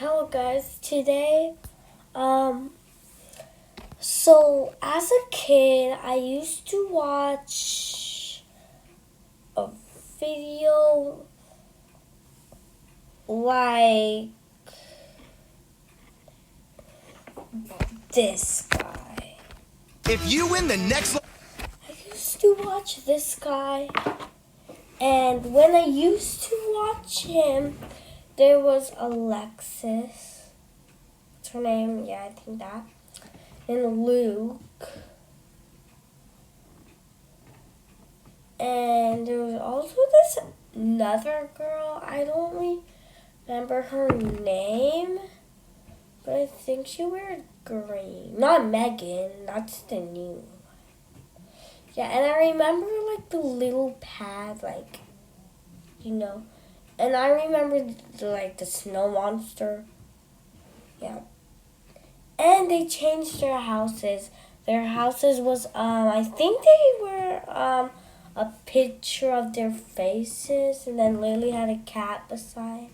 Hello guys, today, so as a kid, I used to watch a video like this guy. If you win the next... I used to watch this guy, and when I used to watch him, there was Alexis. What's her name? Yeah, I think that. And Luke. And there was also this another girl. I don't remember her name, but I think she wore green. Not Megan. That's the new one. Yeah, and I remember like the little pad, like, And I remember the snow monster. Yeah. And they changed their houses. Their houses was I think they were a picture of their faces, and then Lily had a cat beside.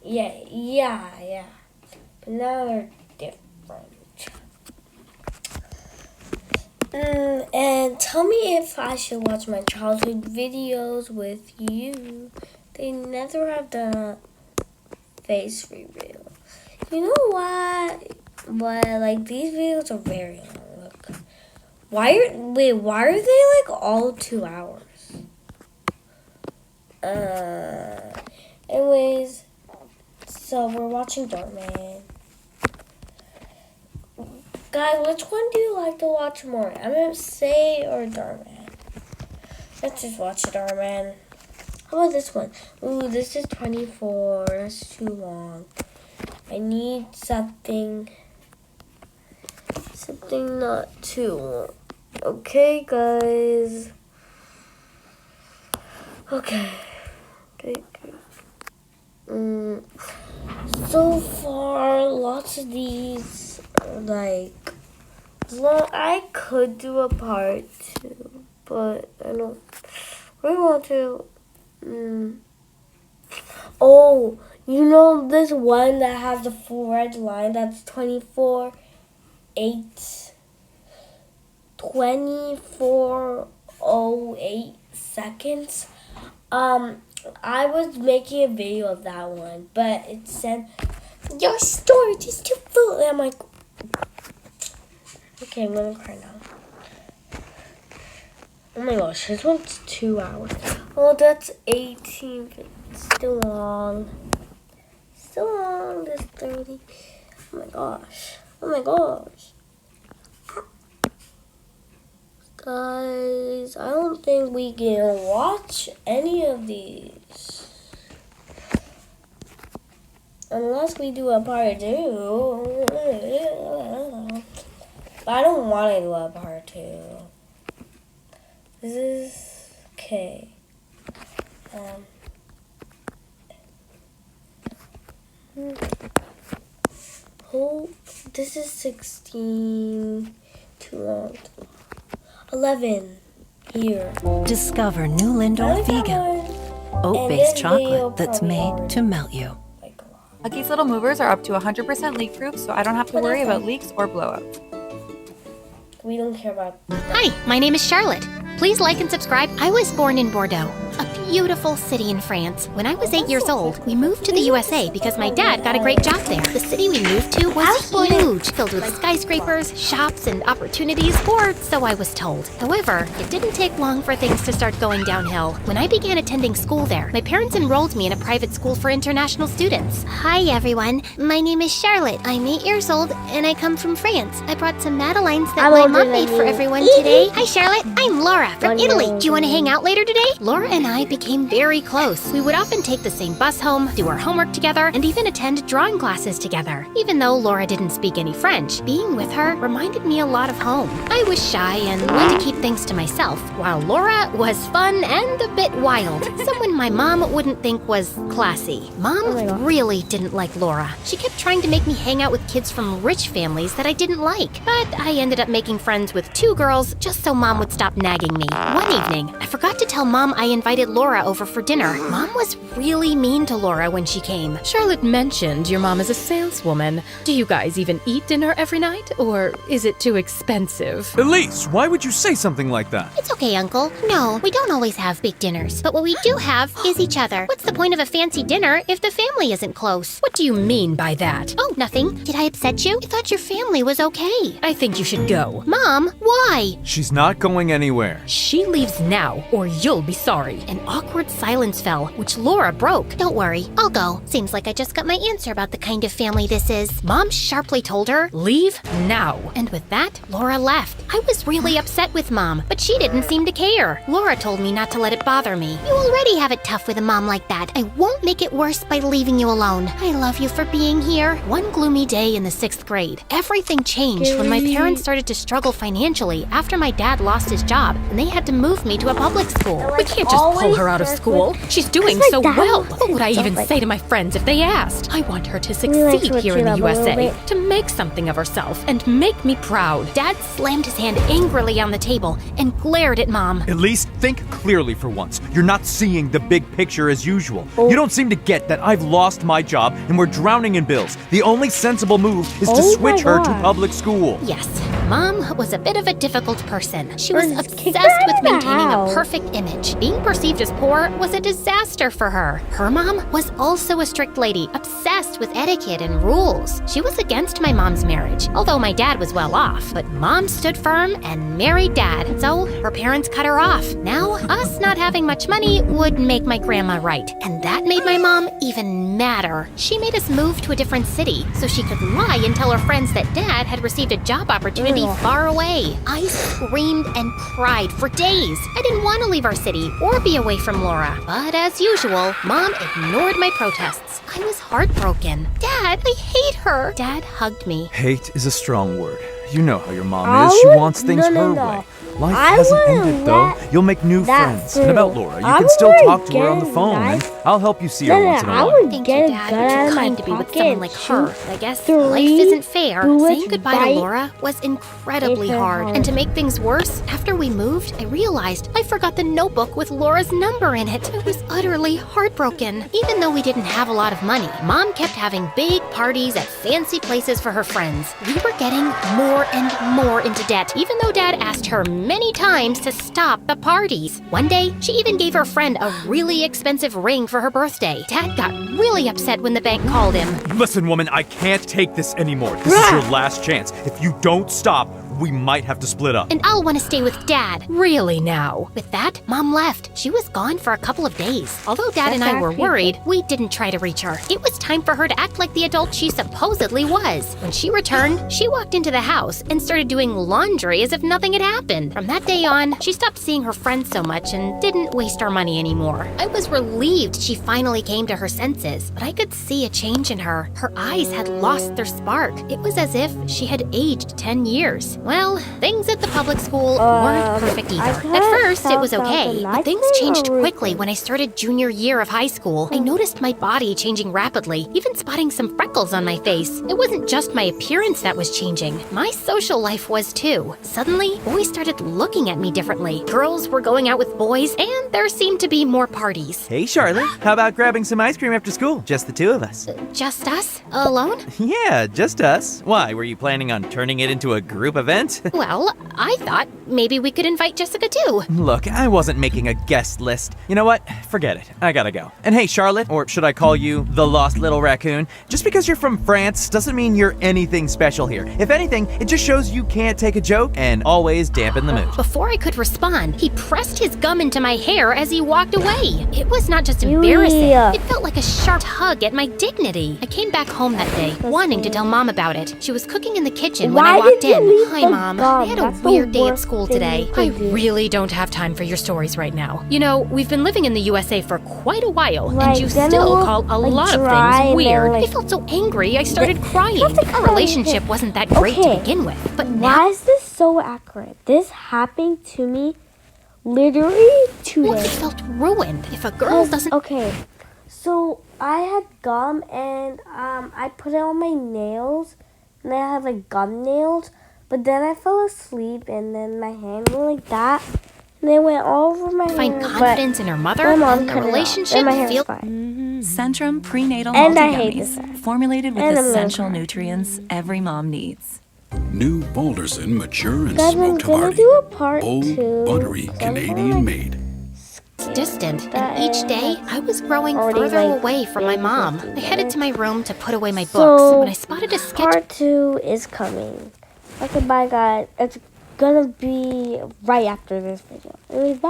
Yeah. But now they're different. And tell me if I should watch my childhood videos with you. They never have the face reveal. You know what? Like these videos are very long. Look. Why are they like all 2 hours? Anyways, so we're watching Darkman. Guys, which one do you like to watch more? MFC or Darkman? Let's just watch Darkman. How about this one? Ooh, this is 24. That's too long. I need something not too long. Okay, guys. Okay. So far, lots of these are like long. I could do a part 2, but I don't really want to. Oh, you know this one that has the full red line? That's 24:08 seconds. I was making a video of that one, but it said your storage is too full. And I'm like, okay, I'm gonna cry now. Oh my gosh, this one's 2 hours. Oh, that's 18. It's still long. There's 30. Oh my gosh. Guys, I don't think we can watch any of these. Unless we do a part 2. But I don't want to do a part 2. This is okay. Oh, this is 16. Too long. 11. Here. Discover new Lindor Vegan. Oat-based chocolate that's made to melt you. Lucky's Little Movers are up to 100% leak-proof, so I don't have to worry about leaks or blowouts. We don't care about that. Hi, my name is Charlotte. Please like and subscribe. I was born in Bordeaux, a beautiful city in France. When I was 8 years old, we moved to the USA because my dad got a great job there. The city we moved to was huge, filled with skyscrapers, shops, and opportunities, or so I was told. However, it didn't take long for things to start going downhill. When I began attending school there, my parents enrolled me in a private school for international students. Hi, everyone. My name is Charlotte. I'm 8 years old, and I come from France. I brought some Madeleines that my mom made for everyone today. Hi, Charlotte. I'm Laura from Italy. Do you want to hang out later today? Laura and I became very close. We would often take the same bus home, do our homework together, and even attend drawing classes together. Even though Laura didn't speak any French, being with her reminded me a lot of home. I was shy and liked to keep things to myself, while Laura was fun and a bit wild. Someone my mom wouldn't think was classy. Mom really didn't like Laura. She kept trying to make me hang out with kids from rich families that I didn't like. But I ended up making friends with 2 girls just so Mom would stop nagging me. One evening, I forgot to tell Mom I invited Laura over for dinner. Mom was really mean to Laura when she came. Charlotte mentioned your mom is a saleswoman. Do you guys even eat dinner every night, or is it too expensive? Elise, why would you say something like that? It's okay, Uncle. No, we don't always have big dinners. But what we do have is each other. What's the point of a fancy dinner if the family isn't close? What do you mean by that? Oh, nothing. Did I upset you? I thought your family was okay. I think you should go. Mom, why? She's not going anywhere. She leaves now, or you'll be sorry. An awkward silence fell, which Laura broke. Don't worry, I'll go. Seems like I just got my answer about the kind of family this is. Mom sharply told her, Leave now. and with that, Laura left. I was really upset with Mom, but she didn't seem to care. Laura told me not to let it bother me. You already have it tough with a mom like that. I won't make it worse by leaving you alone. I love you for being here. One gloomy day in the 6th grade, everything changed when my parents started to struggle financially after my dad lost his job and they had to move me to a public school. We can't just pull her out of school. She's doing so well. What would I even say to my friends if they asked? I want her to succeed here in the USA, to make something of herself and make me proud. Dad slammed his hand angrily on the table and glared at Mom. Elise, think clearly for once. You're not seeing the big picture as usual. You don't seem to get that I've lost my job and we're drowning in bills. The only sensible move is to switch her to public school. Yes, Mom was a bit of a difficult person. She was obsessed with maintaining a perfect image. Being perceived as poor was a disaster for her. Her mom was also a strict lady, obsessed with etiquette and rules. She was against my mom's marriage, although my dad was well off. But Mom stood firm and married Dad, so her parents cut her off. Now, us not having much money would make my grandma right, and that made my mom even madder. She made us move to a different city so she could lie and tell her friends that Dad had received a job opportunity far away. I screamed and cried for days. I didn't want to leave our city or be away from Laura, but as usual, Mom ignored my protests. I was heartbroken. Dad, I hate her. Dad hugged me. Hate is a strong word. You know how your mom is. She wants things her way. Life hasn't ended, though. You'll make new friends. And about Laura, you can still talk to her on the phone, and I'll help you see her once in a while. Thank you, Dad. It's kind to be with someone like her. I guess life isn't fair. Saying goodbye to Laura was incredibly hard. And to make things worse, after we moved, I realized I forgot the notebook with Laura's number in it. I was utterly heartbroken. Even though we didn't have a lot of money, Mom kept having big parties at fancy places for her friends. We were getting more and more into debt, even though Dad asked her many times to stop the parties. One day, she even gave her friend a really expensive ring for her birthday. Dad got really upset when the bank called him. Listen, woman, I can't take this anymore. This is your last chance. If you don't stop, we might have to split up. And I'll want to stay with Dad. Really now? With that, Mom left. She was gone for a couple of days. Although Dad and I were worried, we didn't try to reach her. It was time for her to act like the adult she supposedly was. When she returned, she walked into the house and started doing laundry as if nothing had happened. From that day on, she stopped seeing her friends so much and didn't waste our money anymore. I was relieved she finally came to her senses, but I could see a change in her. Her eyes had lost their spark. It was as if she had aged 10 years. Well, things at the public school weren't perfect either. At first, it was okay, but things changed quickly when I started junior year of high school. I noticed my body changing rapidly, even spotting some freckles on my face. It wasn't just my appearance that was changing. My social life was too. Suddenly, boys started looking at me differently. Girls were going out with boys, and there seemed to be more parties. Hey, Charlotte, how about grabbing some ice cream after school? Just the two of us. Just us? Alone? Yeah, just us. Why, were you planning on turning it into a group event? Well, I thought maybe we could invite Jessica too. Look, I wasn't making a guest list. You know what? Forget it. I gotta go. And hey, Charlotte, or should I call you the Lost Little Raccoon? Just because you're from France doesn't mean you're anything special here. If anything, it just shows you can't take a joke and always dampen the mood. Before I could respond, he pressed his gum into my hair as he walked away. It was not just embarrassing. It felt like a sharp tug at my dignity. I came back home that day, wanting to tell Mom about it. She was cooking in the kitchen when I walked in. Hi, Mom. I had a weird day at school today. I really don't have time for your stories right now. You know, we've been living in the USA for quite a while, and you still call a lot of things weird. I felt so angry, I started crying. Our relationship wasn't that great to begin with, but now... Why is this so accurate? This happened to me literally today. Well, it felt ruined. If a girl doesn't... Okay, so I had gum and I put it on my nails, and I had like gum nails. But then I fell asleep and then my hand went like that. And they went all over my hair. Find confidence in her mother my mom and the cut it off. relationship Then my hair's feel fine. Centrum prenatal And I hate this. multi-gummies, formulated with And I'm gonna essential cry. nutrients every mom needs. New Balderson mature and Guys, I'm smoked gonna Havarti. do a part Bold, 2. buttery, Canadian made. distant, and each day I was growing Already, further like, away from my mom. 50, I headed to my room to put away my books So, when I spotted a sketch. part 2 is coming. Okay, bye guys. It's gonna be right after this video. Anyways, bye.